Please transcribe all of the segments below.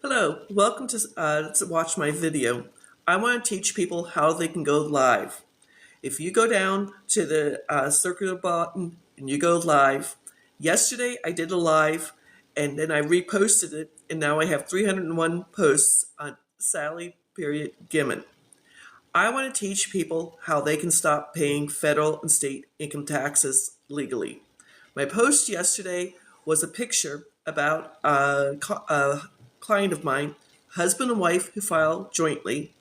Hello, welcome to watch my video. I want to teach people how they can go live. If you go down to the circular button and you go live, yesterday I did a live and then I reposted it and now I have 301 posts on Sally period Gimmon. I want to teach people how they can stop paying federal and state income taxes legally. My post yesterday was a picture about a client of mine, husband and wife who filed jointly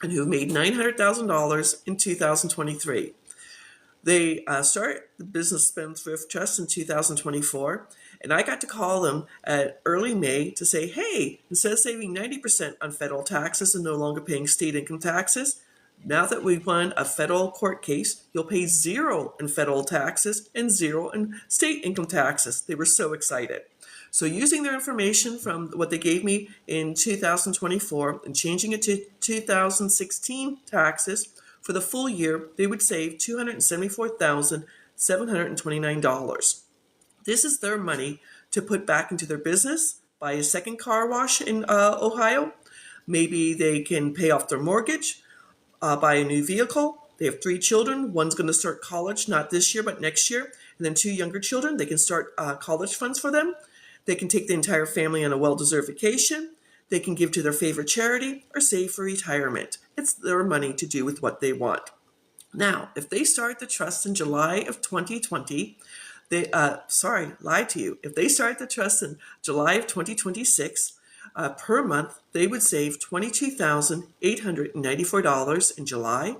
and who made $900,000 in 2023. They started the Business Spendthrift Trust in 2024, and I got to call them at early May to say, hey, instead of saving 90% on federal taxes and no longer paying state income taxes, now that we've won a federal court case, you'll pay zero in federal taxes and zero in state income taxes. They were so excited. So using their information from what they gave me in 2024 and changing it to 2016 taxes, for the full year, they would save $274,729. This is their money to put back into their business, buy a second car wash in Ohio. Maybe they can pay off their mortgage, buy a new vehicle. They have 3 children. One's going to start college, not this year, but next year. And then 2 younger children. They can start college funds for them. They can take the entire family on a well-deserved vacation. They can give to their favorite charity or save for retirement. It's their money to do with what they want. Now, if they start the trust in July of 2020, lied to you. If they start the trust in July of 2026, per month, they would save $22,894 in July.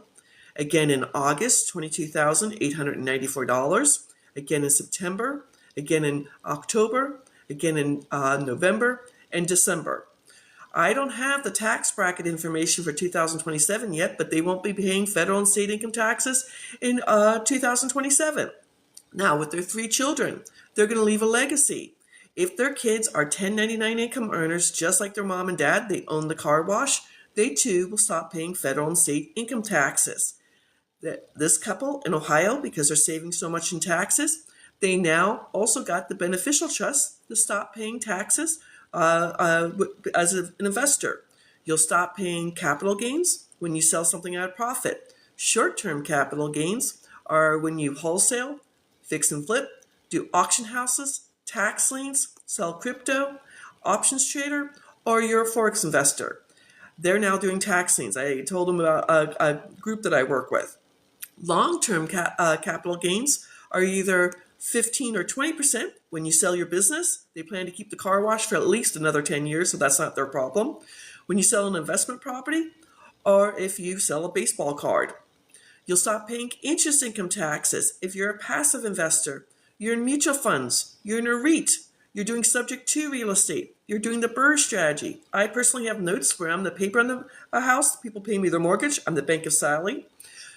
Again in August, $22,894. Again in September. Again in October. Again in November and December. I don't have the tax bracket information for 2027 yet, but they won't be paying federal and state income taxes in 2027. Now, with their 3 children, they're going to leave a legacy. If their kids are 1099 income earners, just like their mom and dad, they own the car wash, they too will stop paying federal and state income taxes. This couple in Ohio, because they're saving so much in taxes, they now also got the Beneficial Trust to stop paying taxes as an investor. You'll stop paying capital gains when you sell something at a profit. Short-term capital gains are when you wholesale, fix and flip, do auction houses, tax liens, sell crypto, options trader, or you're a forex investor. They're now doing tax liens. I told them about a group that I work with. Long-term capital gains are either 15 or 20% when you sell your business. They plan to keep the car wash for at least another 10 years, so that's not their problem. When you sell an investment property, or if you sell a baseball card. You'll stop paying interest income taxes if you're a passive investor. You're in mutual funds. You're in a REIT. You're doing subject to real estate. You're doing the BRRRR strategy. I personally have notes where I'm the paper on the house. People pay me their mortgage. I'm the Bank of Sally.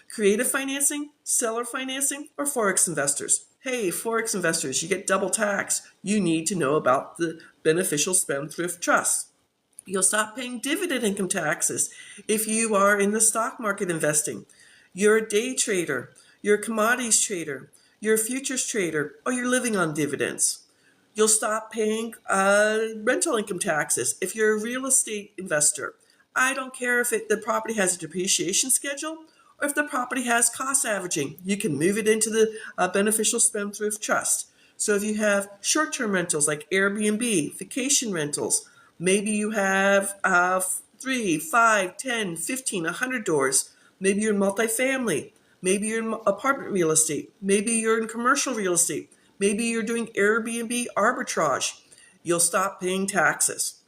Creative financing, seller financing, or forex investors. Hey, forex investors, you get double tax. You need to know about the Beneficial Spendthrift Trust. You'll stop paying dividend income taxes if you are in the stock market investing. You're a day trader, you're a commodities trader, you're a futures trader, or you're living on dividends. You'll stop paying rental income taxes if you're a real estate investor. I don't care if the property has a depreciation schedule or if the property has cost averaging. You can move it into the Beneficial Spendthrift Trust. So if you have short-term rentals like Airbnb, vacation rentals, maybe you have 3, 5, 10, 15, 100 doors. Maybe you're in multifamily. Maybe you're in apartment real estate. Maybe you're in commercial real estate. Maybe you're doing Airbnb arbitrage. You'll stop paying taxes.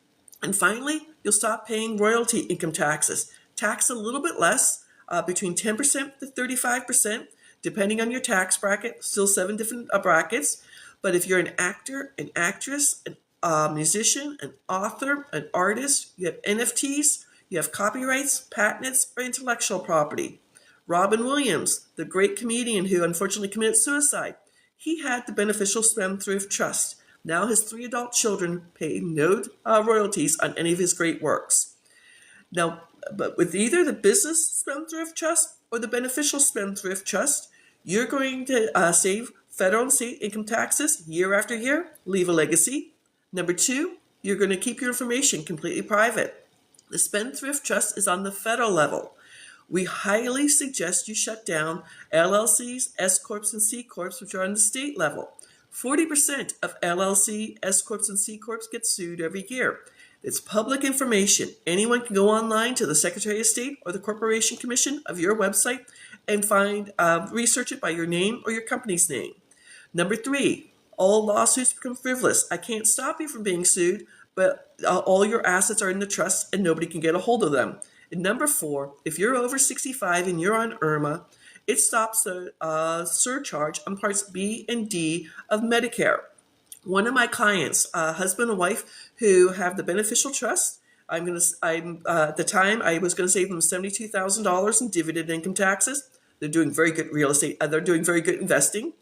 And finally, you'll stop paying royalty income taxes. Tax a little bit less, between 10% to 35%, depending on your tax bracket, still 7 different brackets. But if you're an actor, an actress, a musician, an author, an artist, you have NFTs, you have copyrights, patents, or intellectual property. Robin Williams, the great comedian who unfortunately committed suicide, he had the Beneficial Spendthrift Trust. Now his 3 adult children pay no royalties on any of his great works. Now, but with either the Business Spendthrift Trust or the Beneficial Spendthrift Trust, you're going to save federal and state income taxes year after year, leave a legacy. Number 2, you're going to keep your information completely private. The Spendthrift Trust is on the federal level. We highly suggest you shut down LLCs, S Corps, and C Corps, which are on the state level. 40% of LLC, S Corps, and C Corps get sued every year. It's public information. Anyone can go online to the Secretary of State or the Corporation Commission of your website and research it by your name or your company's name. Number 3, all lawsuits become frivolous. I can't stop you from being sued, but all your assets are in the trust and nobody can get a hold of them. And number 4, if you're over 65 and you're on IRMA, it stops the surcharge on Parts B and D of Medicare. One of my clients, husband and wife, who have the Beneficial Trust, at the time I was going to save them $72,000 in dividend income taxes. They're doing very good real estate. They're doing very good investing.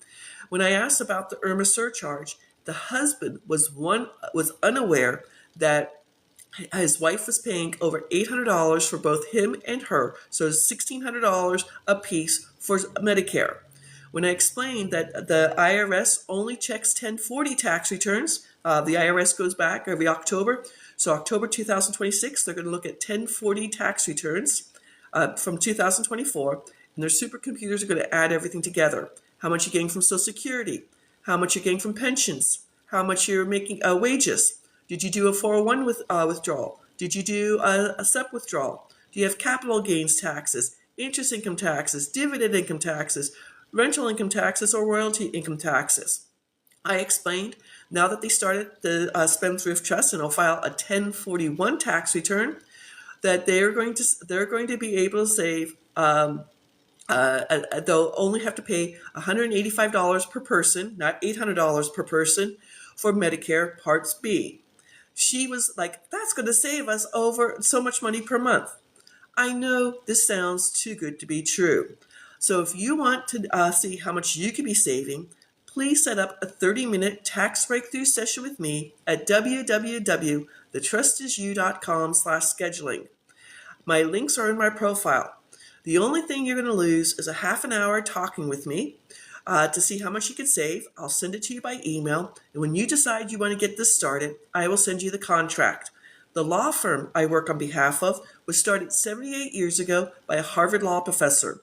When I asked about the IRMA surcharge, the husband was unaware that his wife was paying over $800 for both him and her, so $1,600 a piece for Medicare. When I explained that the IRS only checks 1040 tax returns, the IRS goes back every October, so October 2026, they're going to look at 1040 tax returns from 2024, and their supercomputers are going to add everything together. How much you're getting from Social Security, how much you're getting from pensions, how much you're making wages. Did you do a 401 withdrawal? Did you do a SEP withdrawal? Do you have capital gains taxes, interest income taxes, dividend income taxes, rental income taxes, or royalty income taxes? I explained now that they started the Spendthrift Trust and will file a 1041 tax return, that they're going to be able to save. They'll only have to pay $185 per person, not $800 per person, for Medicare Parts B. She was like, that's going to save us over so much money per month. I know this sounds too good to be true. So if you want to see how much you could be saving, please set up a 30-minute tax breakthrough session with me at www.thetrustisyou.com/scheduling. My links are in my profile. The only thing you're going to lose is a half an hour talking with me to see how much you could save. I'll send it to you by email. And when you decide you want to get this started, I will send you the contract. The law firm I work on behalf of was started 78 years ago by a Harvard Law professor.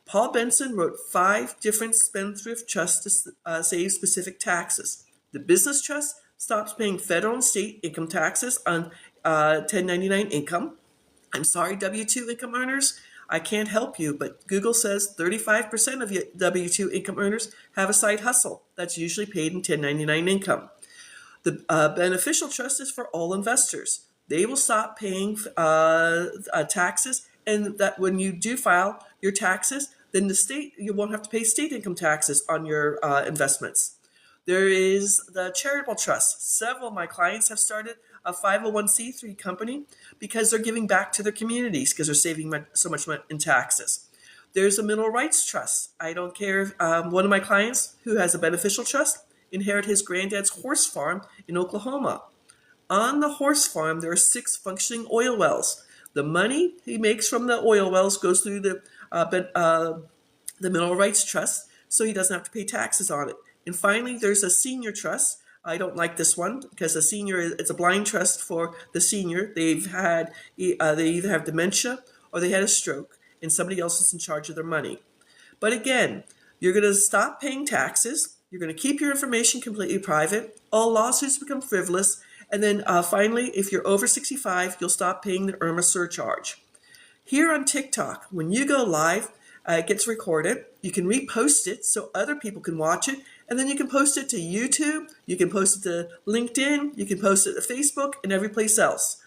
Paul Benson wrote 5 different spendthrift trusts to save specific taxes. The Business Trust stops paying federal and state income taxes on 1099 income. I'm sorry, W-2 income earners, I can't help you, but Google says 35% of W-2 income earners have a side hustle that's usually paid in 1099 income. The Beneficial Trust is for all investors. They will stop paying taxes, and that when you do file your taxes, then you won't have to pay state income taxes on your investments. There is the Charitable Trust. Several of my clients have started a 501c3 company because they're giving back to their communities because they're saving so much money in taxes. There's a Mineral Rights Trust. I don't care if one of my clients who has a Beneficial Trust inherited his granddad's horse farm in Oklahoma. On the horse farm, there are 6 functioning oil wells. The money he makes from the oil wells goes through the Mineral Rights Trust, so he doesn't have to pay taxes on it. And finally, there's a senior trust. I don't like this one because a senior, it's a blind trust for the senior. They either have dementia or they had a stroke, and somebody else is in charge of their money. But again, you're going to stop paying taxes. You're going to keep your information completely private. All lawsuits become frivolous. And then finally, if you're over 65, you'll stop paying the IRMA surcharge. Here on TikTok, when you go live, it gets recorded. You can repost it so other people can watch it. And then you can post it to YouTube. You can post it to LinkedIn. You can post it to Facebook and every place else.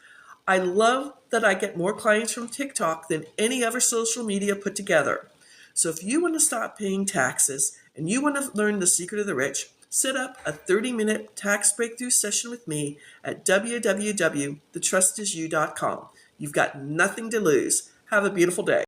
I love that I get more clients from TikTok than any other social media put together. So if you want to stop paying taxes and you want to learn the secret of the rich, set up a 30-minute tax breakthrough session with me at www.thetrustisyou.com. You've got nothing to lose. Have a beautiful day.